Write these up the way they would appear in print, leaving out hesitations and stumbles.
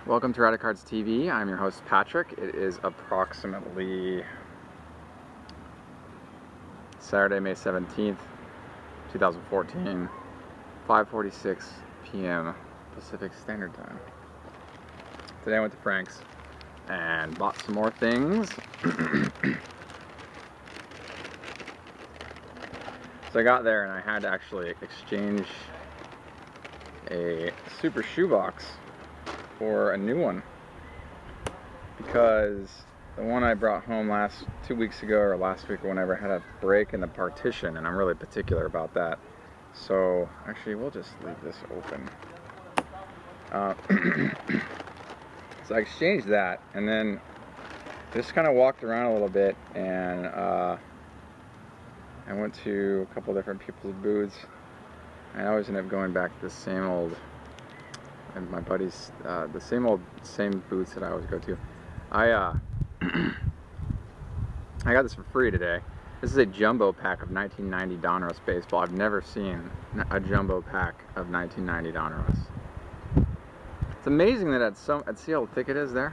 Welcome to Radicards TV. I'm your host Patrick. It is approximately Saturday, May 17th, 2014, 5:46 p.m. Pacific Standard Time. Today I went to Frank's and bought some more things. So I got there and I had to actually exchange a super shoebox for a new one, because the one I brought home 2 weeks ago or last week or whenever had a break in the partition, and I'm really particular about that. So actually we'll just leave this open. So I exchanged that and then just kind of walked around a little bit, and I went to a couple different people's booths. I always end up going back to the same old, and my buddies, the same booths that I always go to. I got this for free today. This is a jumbo pack of 1990 Donruss baseball. I've never seen a jumbo pack of 1990 Donruss. It's amazing that see how thick it is there?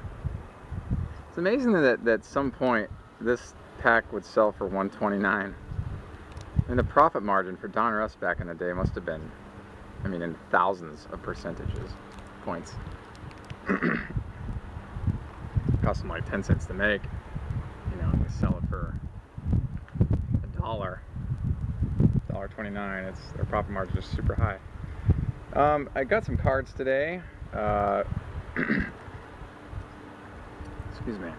It's amazing that at some point this pack would sell for $129. And the profit margin for Donruss back in the day must have been, I mean, in thousands of points. Cost them like 10 cents to make. You know, they sell it for $1.29. Their profit margin is super high. I got some cards today. Excuse me.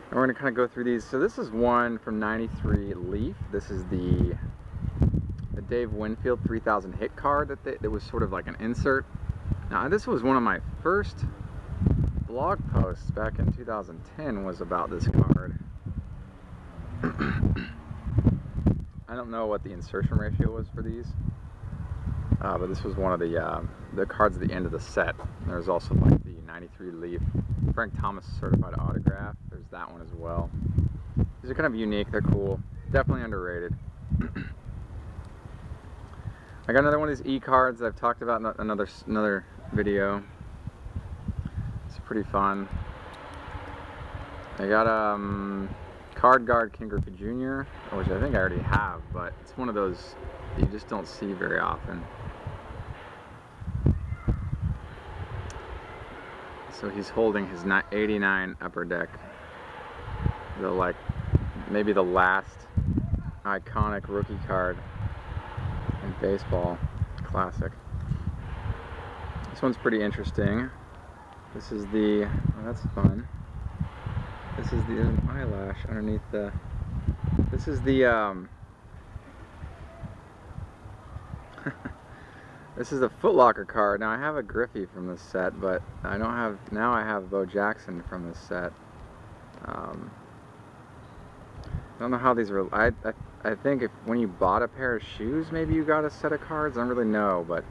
And we're going to kind of go through these. So this is one from '93 Leaf. This is the Dave Winfield 3000 hit card that was sort of like an insert. Now this was one of my first blog posts back in 2010 was about this card. I don't know what the insertion ratio was for these, but this was one of the cards at the end of the set. There's also like the '93 Leaf Frank Thomas certified autograph. There's that one as well. These are kind of unique. They're cool. Definitely underrated. I got another one of these e-cards that I've talked about in another video. It's pretty fun. I got Card Guard King Griffey Jr., which I think I already have, but it's one of those you just don't see very often. So he's holding his 89 Upper Deck, maybe the last iconic rookie card in baseball. Classic. This one's pretty interesting. This is oh, that's fun. This is the eyelash underneath the. This is the This is a Foot Locker card. Now I have a Griffey from this set, but I don't have. Now I have Bo Jackson from this set. I don't know how these are. I think when you bought a pair of shoes, maybe you got a set of cards. I don't really know, but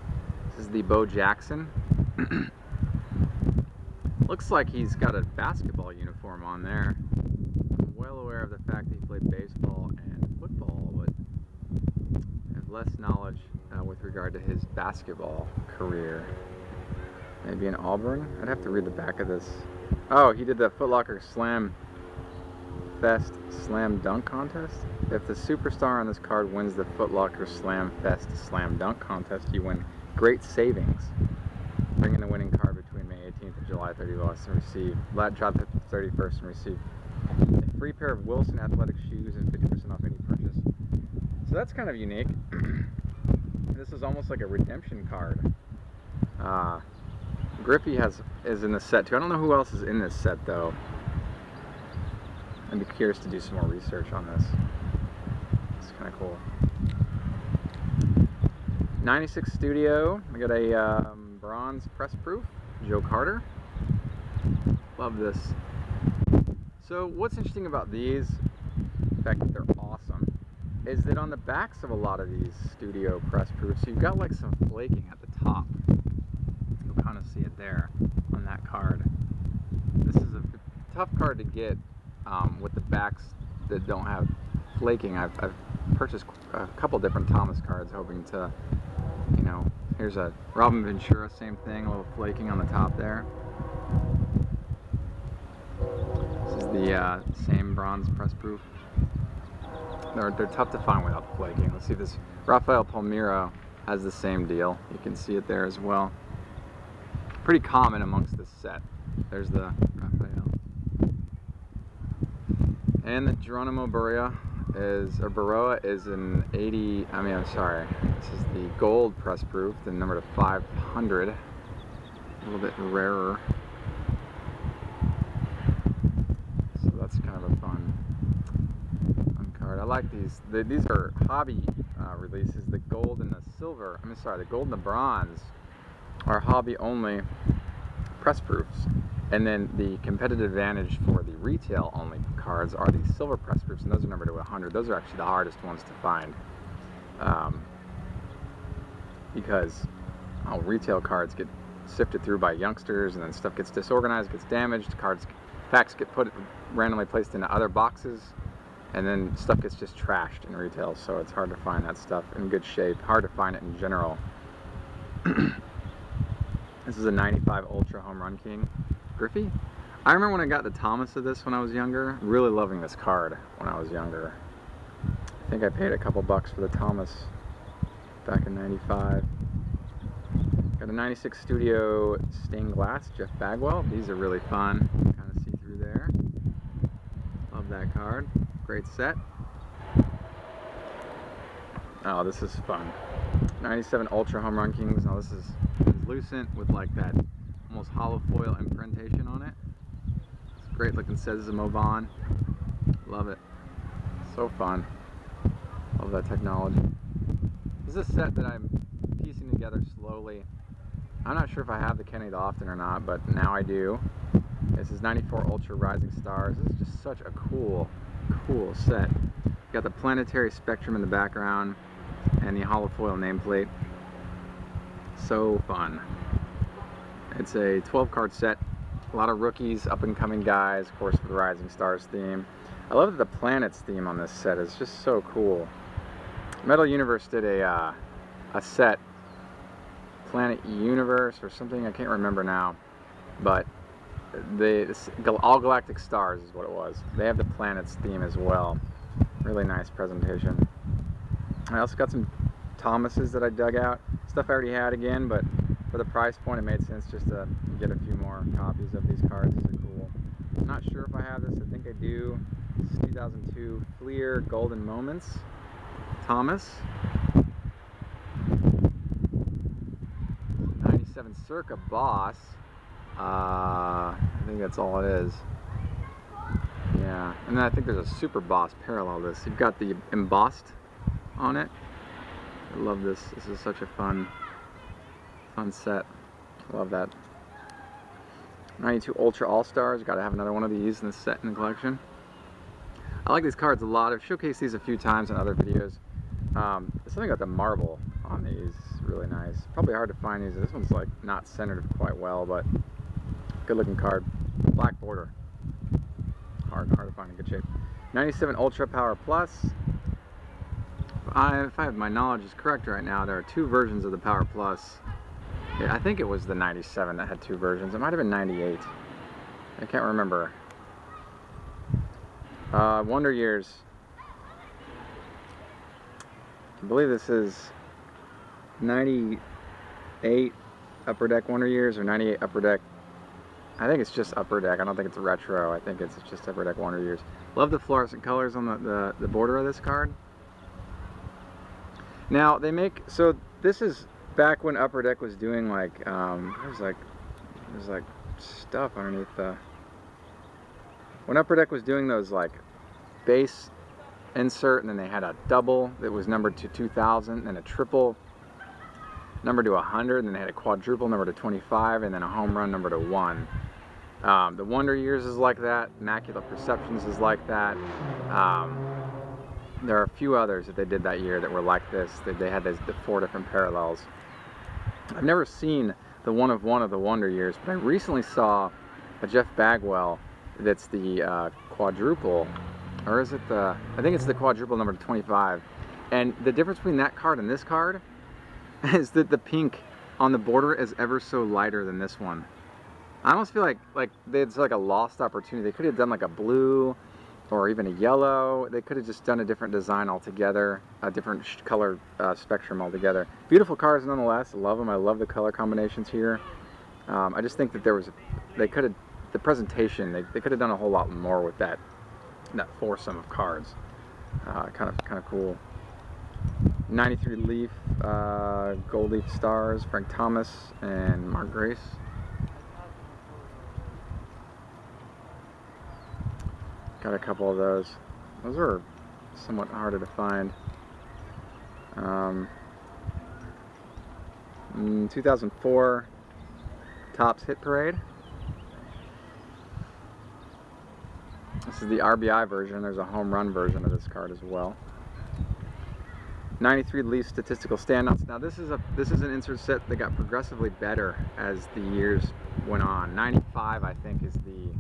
this is the Bo Jackson. Looks like he's got a basketball uniform on there. I'm well aware of the fact that he played baseball and football, but I have less knowledge with regard to his basketball career. Maybe in Auburn? I'd have to read the back of this. Oh, he did the Foot Locker Slam Fest Slam Dunk Contest. If the superstar on this card wins the Foot Locker Slam Fest Slam Dunk Contest, you win great savings. Bring in the winning card between May 18th and July 31st and receive a free pair of Wilson athletic shoes and 50% off any purchase. So that's kind of unique. This is almost like a redemption card. Griffey is in the set too. I don't know who else is in this set though. I'd be curious to do some more research on this. It's kind of cool. 96 Studio. We got a bronze press proof. Joe Carter. Love this. So what's interesting about these, the fact that they're awesome, is that on the backs of a lot of these studio press proofs, you've got like some flaking at the top. You'll kind of see it there on that card. This is a tough card to get with the backs that don't have flaking. I've purchased a couple different Thomas cards hoping to, you know, Here's a Robin Ventura, same thing, a little flaking on the top there. This is the same bronze press proof. They're tough to find without the flaking. Let's see if this Rafael Palmiro has the same deal. You can see it there as well. Pretty common amongst this set. There's the Rafael. And the Geronimo Barroa is an 80, I'm sorry. This is the gold press proof, the number to 500. A little bit rarer. So that's kind of a fun card. I like these. These are hobby releases. The gold and the silver, the gold and the bronze are hobby only press proofs. And then the competitive advantage for the retail only cards are the silver press proofs, and those are numbered to 100. Those are actually the hardest ones to find. Because retail cards get sifted through by youngsters, and then stuff gets disorganized, gets damaged, packs get randomly placed into other boxes, and then stuff gets just trashed in retail, so it's hard to find that stuff in good shape. Hard to find it in general. This is a 95 Ultra Home Run King. Griffey? I remember when I got the Thomas of this when I was younger, really loving this card when I was younger. I think I paid a couple bucks for the Thomas back in 95. Got a 96 Studio stained glass, Jeff Bagwell. These are really fun. Kind of see through there. Love that card. Great set. Oh, this is fun. 97 Ultra Home Run Kings. Now this is translucent with like that almost hollow foil imprintation on it. It's great looking, says Movon. Love it. So fun. Love that technology. This is a set that I'm piecing together slowly. I'm not sure if I have the Kenny Lofton or not, but now I do. This is 94 Ultra Rising Stars. This is just such a cool set. Got the planetary spectrum in the background and the hollow foil nameplate. So fun. It's a 12 card set. A lot of rookies, up and coming guys, of course, for the Rising Stars theme. I love that the planets theme on this set is just so cool. Metal Universe did a set, Planet Universe or something, I can't remember now, but All Galactic Stars is what it was. They have the planets theme as well. Really nice presentation. I also got some Thomases that I dug out. Stuff I already had again, but for the price point it made sense just to get a few more copies of these cards. These are cool. I'm not sure if I have this. I think I do. This is 2002 Fleer Golden Moments Thomas. 97 Circa Boss. I think that's all it is. Yeah, and then I think there's a Super Boss parallel to this. You've got the embossed on it. I love this. This is such a fun set. I love that. 92 Ultra All-Stars. Got to have another one of these in the set in the collection. I like these cards a lot. I've showcased these a few times in other videos. There's something about the marble on these. Really nice. Probably hard to find these. This one's like not centered quite well, but good looking card. Black border. Hard to find in good shape. 97 Ultra Power Plus. If I have my knowledge is correct right now, there are two versions of the Power Plus. Yeah, I think it was the 97 that had two versions. It might have been 98. I can't remember. Wonder Years. I believe this is 98 Upper Deck Wonder Years or 98 Upper Deck. I think it's just Upper Deck. I don't think it's a retro. I think it's just Upper Deck Wonder Years. Love the fluorescent colors on the border of this card. Now they make, so this is back when Upper Deck was doing like, there's like stuff underneath the, when Upper Deck was doing those like base insert, and then they had a double that was numbered to 2000, and a triple numbered to 100, and then they had a quadruple numbered to 25, and then a home run numbered to 1. The Wonder Years is like that. Immaculate Perceptions is like that. There are a few others that they did that year that were like this. They had the 4 different parallels. I've never seen the one of the Wonder Years, but I recently saw a Jeff Bagwell that's the quadruple, or is it the, I think it's the quadruple number 25. And the difference between that card and this card is that the pink on the border is ever so lighter than this one. I almost feel like it's like a lost opportunity. They could have done like a blue or even a yellow. They could have just done a different design altogether, a different color spectrum altogether. Beautiful cars nonetheless. I love them. I love the color combinations here. I just think that they could have, the presentation, they could have done a whole lot more with that foursome of cards. Kind of cool. 93 Leaf, Gold Leaf Stars, Frank Thomas and Mark Grace. Got a couple of those. Those are somewhat harder to find. 2004 Topps Hit Parade. This is the RBI version. There's a home run version of this card as well. 93 Leaf Statistical Standouts. Now this is an insert set that got progressively better as the years went on. 95 I think is the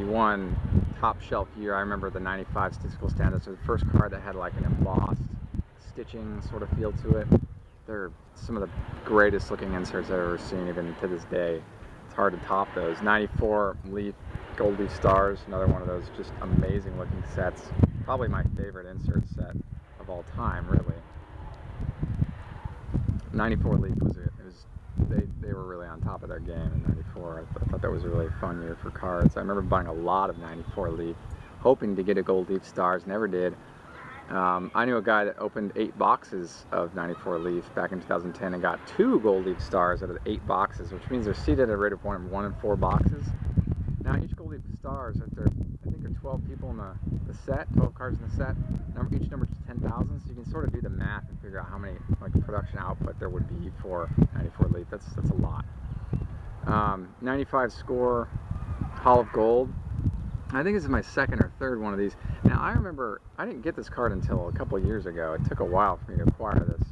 one top shelf year. I remember the 95 Statistical Standouts. They're the first card that had like an embossed stitching sort of feel to it. They're some of the greatest looking inserts I've ever seen, even to this day. It's hard to top those. 94 Leaf Gold Leaf Stars, another one of those just amazing looking sets. Probably my favorite insert set of all time, really. 94 Leaf they were really on top of their game in 94. I thought that was a really fun year for cards. I remember buying a lot of 94 Leaf, hoping to get a Gold Leaf Stars, never did. I knew a guy that opened 8 boxes of 94 Leaf back in 2010 and got 2 Gold Leaf Stars out of the 8 boxes, which means they're seated at a rate of 1 in 4 boxes. Now each Gold Leaf Stars, I think there are 12 people in the set, 12 cards in the set. Each number is 10,000, so you can sort of do the math and figure out how many production output there would be for 94 Leaf. That's a lot. 95 Score Hall of Gold. I think this is my second or third one of these. Now I remember I didn't get this card until a couple years ago. It took a while for me to acquire this.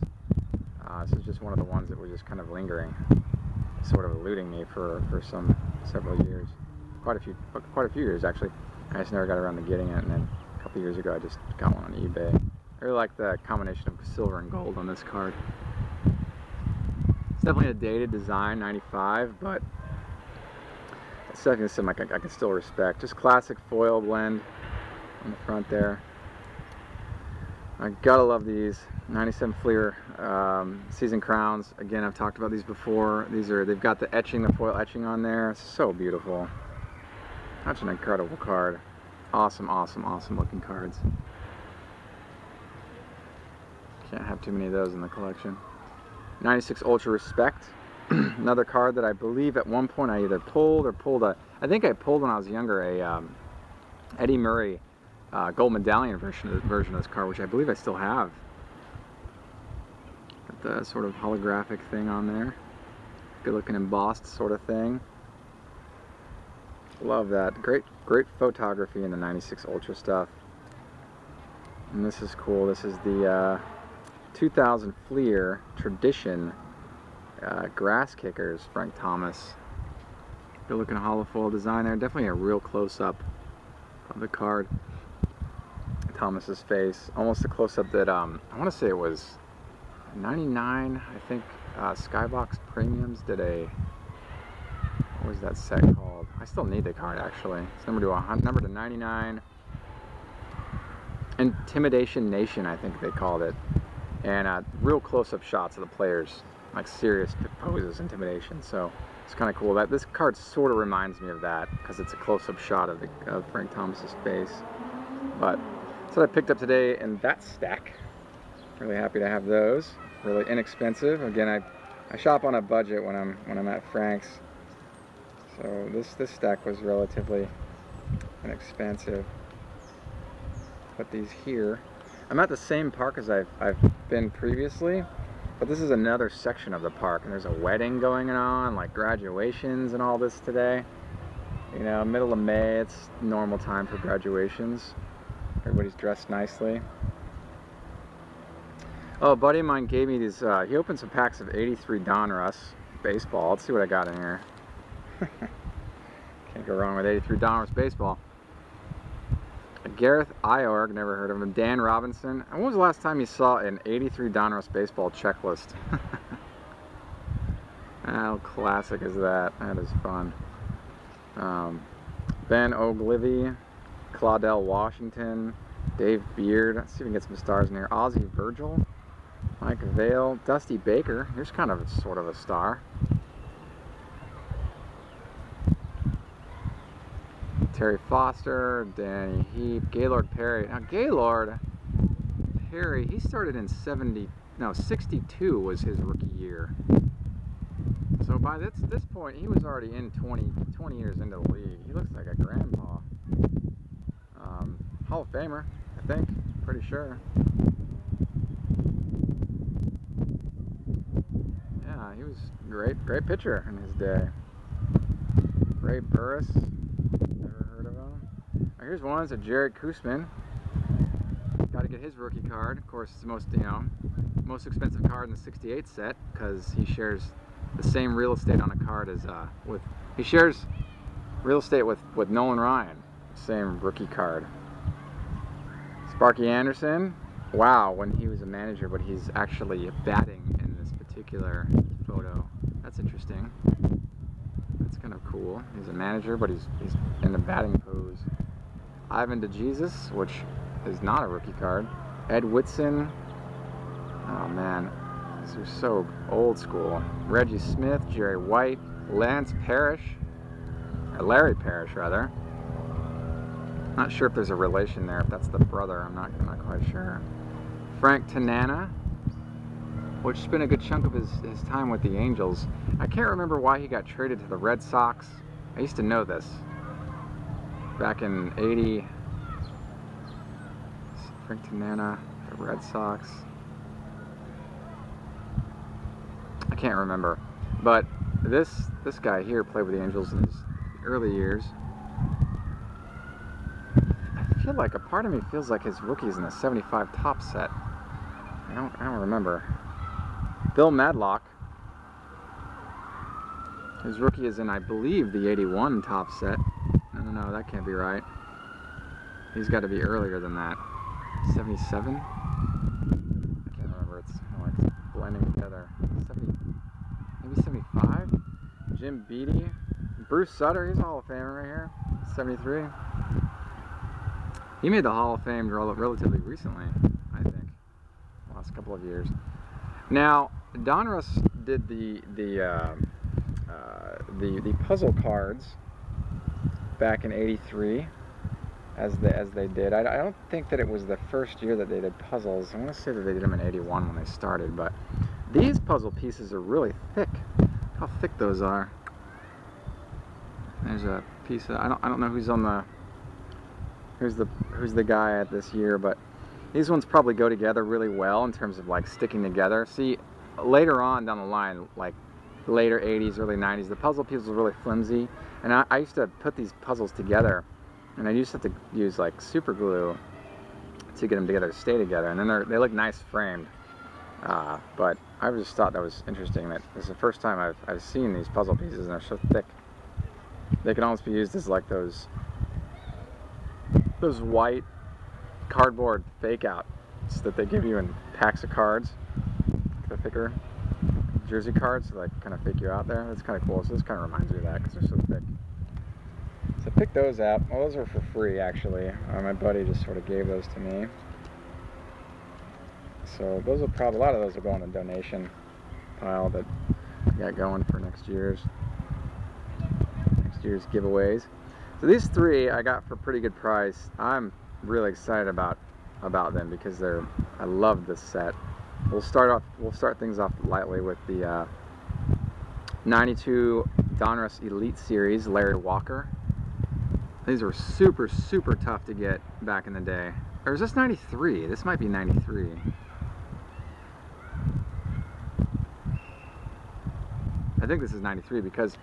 This is just one of the ones that was just kind of lingering, sort of eluding me for several years. Quite a few years actually. I just never got around to getting it, and then a couple years ago I just got one on eBay. I really like the combination of silver and gold on this card. It's definitely a dated design, 95, but it's definitely something I can still respect. Just classic foil blend on the front there. I gotta love these 97 Fleer Season Crowns. Again, I've talked about these before. They've got the etching, the foil etching on there. It's so beautiful. Such an incredible card. Awesome, awesome, awesome looking cards. Can't have too many of those in the collection. 96 Ultra Respect. Another card that I believe at one point I either pulled I think I pulled when I was younger a Eddie Murray gold medallion version of this card, which I believe I still have. Got the sort of holographic thing on there. Good looking embossed sort of thing. Love that. Great photography in the 96 Ultra stuff. And this is cool. This is the 2000 Fleer Tradition Grass Kickers, Frank Thomas. Good looking holofoil design there. Definitely a real close-up of the card. Thomas's face. Almost a close-up that I want to say it was 99, I think. Skybox Premiums did a, what was that set called? I still need the card actually. It's number to 99. Intimidation Nation, I think they called it. And real close-up shots of the players, like serious poses, intimidation. So it's kind of cool. This card sort of reminds me of that because it's a close-up shot of Frank Thomas's face. But that's what I picked up today in that stack. Really happy to have those. Really inexpensive. Again, I shop on a budget when I'm at Frank's. So this stack was relatively inexpensive. Put these here. I'm at the same park as I've been previously, but this is another section of the park, and there's a wedding going on, like graduations and all this today. You know, middle of May, it's normal time for graduations. Everybody's dressed nicely. Oh, a buddy of mine gave me these, he opened some packs of 83 Donruss baseball. Let's see what I got in here. Can't go wrong with 83 Donruss baseball. Gareth Iorg, never heard of him. Dan Robinson. And when was the last time you saw an 83 Donruss baseball checklist? How classic is that? That is fun. Ben Oglivie, Claudel Washington, Dave Beard. Let's see if we can get some stars in here. Ozzie Virgil, Mike Vail, Dusty Baker. Here's kind of sort of a star. Terry Foster, Danny Heap, Gaylord Perry. Now Gaylord Perry, he started in 62 was his rookie year. So by this point, he was already in 20 years into the league. He looks like a grandpa. Hall of Famer, I think, pretty sure. Yeah, he was great pitcher in his day. Ray Burris, never heard of him. Now here's one, it's a Jared Koosman. Got to get his rookie card. Of course, it's the most expensive card in the 68 set because he shares the same real estate on a card as he shares real estate with Nolan Ryan. Same rookie card. Sparky Anderson. Wow, when he was a manager, but he's actually batting in this particular photo. That's interesting. That's kind of cool. He's a manager, but he's in the batting pose. Ivan DeJesus, which is not a rookie card. Ed Whitson. Oh man, these are so old school. Reggie Smith, Jerry White, Lance Parrish, or Larry Parrish rather. Not sure if there's a relation there. If that's the brother, I'm not quite sure. Frank Tanana, which has been a good chunk of his time with the Angels. I can't remember why he got traded to the Red Sox. I used to know this. Back in '80, Frank Tanana, the Red Sox. I can't remember. But this guy here played with the Angels in his early years. I feel like a part of me feels like his rookie's in the 75 top set. I don't remember. Bill Madlock. His rookie is in, I believe, the 81 top set. No, that can't be right. He's got to be earlier than that. 77? I can't remember. It's like blending together. 70, maybe 75? Jim Beattie. Bruce Sutter, he's a Hall of Famer right here. 73. He made the Hall of Fame relatively recently, I think. Last couple of years. Now, Donruss did the puzzle cards back in '83, as they did. I don't think that it was the first year that they did puzzles. I want to say that they did them in '81 when they started, but these puzzle pieces are really thick. How thick those are. There's a piece of, I don't know who's on the who's the guy at this year, but these ones probably go together really well in terms of like sticking together. See, later on down the line, like later 80s, early 90s, the puzzle pieces were really flimsy, and I used to put these puzzles together, and I used to have to use like super glue to get them together to stay together, and then they look nice framed. But I just thought that was interesting. That this is the first time I've seen these puzzle pieces, and they're so thick. They can almost be used as like those white cardboard fake outs that they give you in packs of cards, the thicker jersey cards, so like kind of fake you out there. That's kind of cool. So this kind of reminds me of that because they're so thick. So pick those out. Well, those are for free actually. My buddy just sort of gave those to me. So those will probably, a lot of those will go on the donation pile that I got going for next year's giveaways. So these three I got for a pretty good price. I'm really excited about them because I love this set. We'll start things off lightly with the 92 Donruss Elite Series Larry Walker. These were super tough to get back in the day. Or is this 93? This might be 93. I think this is 93 because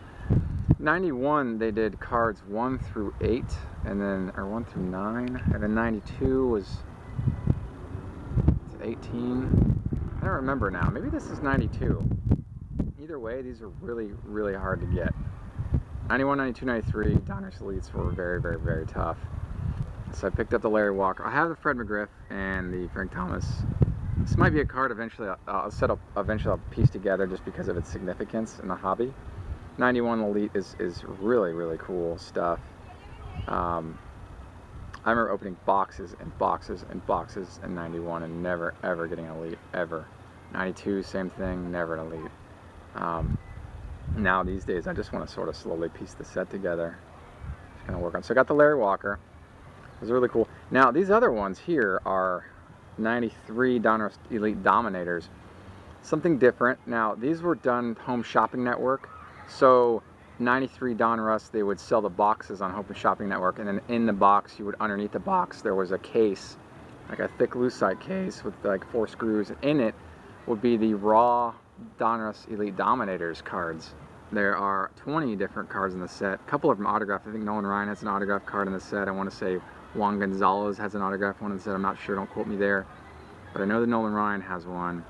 91 they did cards 1 through 8 and then, or 1 through 9, and then 92 was 18. I don't remember now. Maybe this is 92. Either way, these are really hard to get. 91, 92, 93 Donruss Elites were very tough. So I picked up the Larry Walker. I have the Fred McGriff and the Frank Thomas. This might be a card eventually I'll piece together just because of its significance in the hobby. 91 Elite is really, really cool stuff. I remember opening boxes and boxes and boxes in 91 and never ever getting an Elite, ever. 92, same thing, never an Elite. Now these days I just want to sort of slowly piece the set together. Just gonna work on. So I got the Larry Walker. It was really cool. Now these other ones here are 93 Donruss Elite Dominators. Something different. Now these were done Home Shopping Network. So 93 Donruss, they would sell the boxes on Home Shopping Network, and then in the box, you would, underneath the box, there was a case, like a thick lucite case with like 4 screws. In it would be the raw Donruss Elite Dominators cards. There are 20 different cards in the set. A couple of them autographed. I think Nolan Ryan has an autographed card in the set. I want to say Juan Gonzalez has an autographed one in the set. I'm not sure, don't quote me there. But I know that Nolan Ryan has one.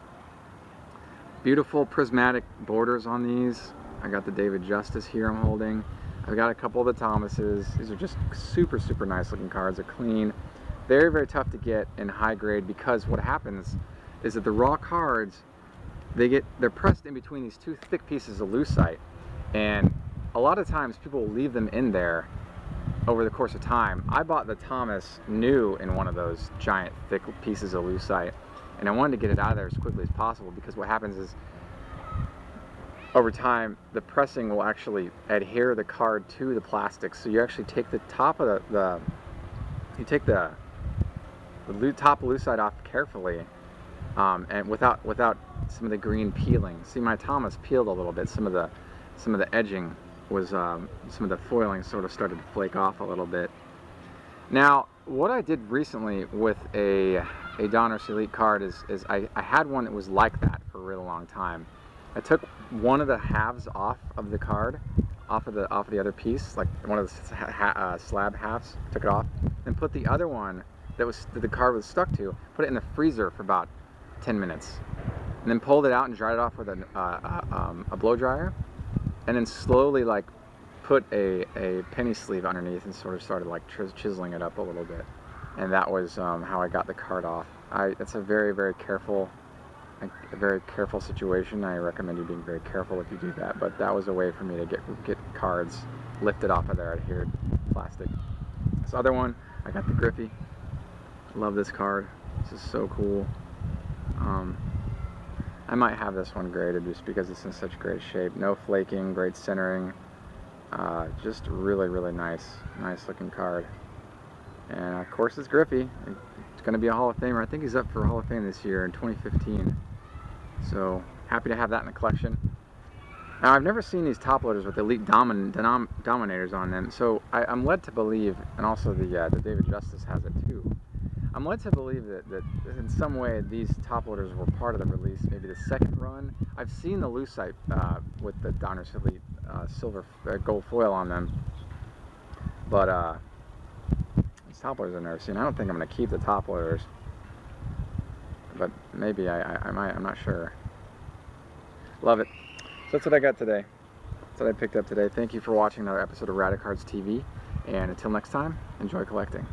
Beautiful prismatic borders on these. I got the David Justice here I'm holding. I've got a couple of the Thomases. These are just super, super nice looking cards. They're clean. Very, very tough to get in high grade, because what happens is that the raw cards, they're pressed in between these 2 thick pieces of lucite, and a lot of times people will leave them in there over the course of time. I bought the Thomas new in one of those giant thick pieces of lucite, and I wanted to get it out of there as quickly as possible, because what happens is over time the pressing will actually adhere the card to the plastic. So you actually take the top of the top lucite off carefully, and without some of the green peeling. See, my Thomas peeled a little bit. Some of the edging was some of the foiling sort of started to flake off a little bit. Now, what I did recently with a Donruss Elite card is I had one that was like that for a really long time. I took one of the halves off of the card, off of the other piece, like one of the slab halves. Took it off, then put the other one that the card was stuck to, put it in the freezer for about 10 minutes, and then pulled it out and dried it off with a blow dryer, and then slowly like put a penny sleeve underneath and sort of started like chiseling it up a little bit, and that was how I got the card off. It's a very, very careful situation. I recommend you being very careful if you do that, but that was a way for me to get cards lifted off of their adhered plastic. This other one, I got the Griffey. Love this card. This is so cool. I might have this one graded just because it's in such great shape. No flaking, great centering. Just really, really nice looking card. And of course it's Griffey. It's going to be a Hall of Famer. I think he's up for Hall of Fame this year in 2015. So happy to have that in the collection. Now, I've never seen these top loaders with Elite Dominators on them, so I'm led to believe, and also the David Justice has it too. I'm led to believe that in some way these top loaders were part of the release, maybe the second run. I've seen the lucite with the Donruss Elite silver gold foil on them, but these top loaders I've never seen. I don't think I'm going to keep the top loaders, but maybe I might. I'm not sure. Love it. So that's what I got today. That's what I picked up today. Thank you for watching another episode of Radicards TV, and until next time, enjoy collecting.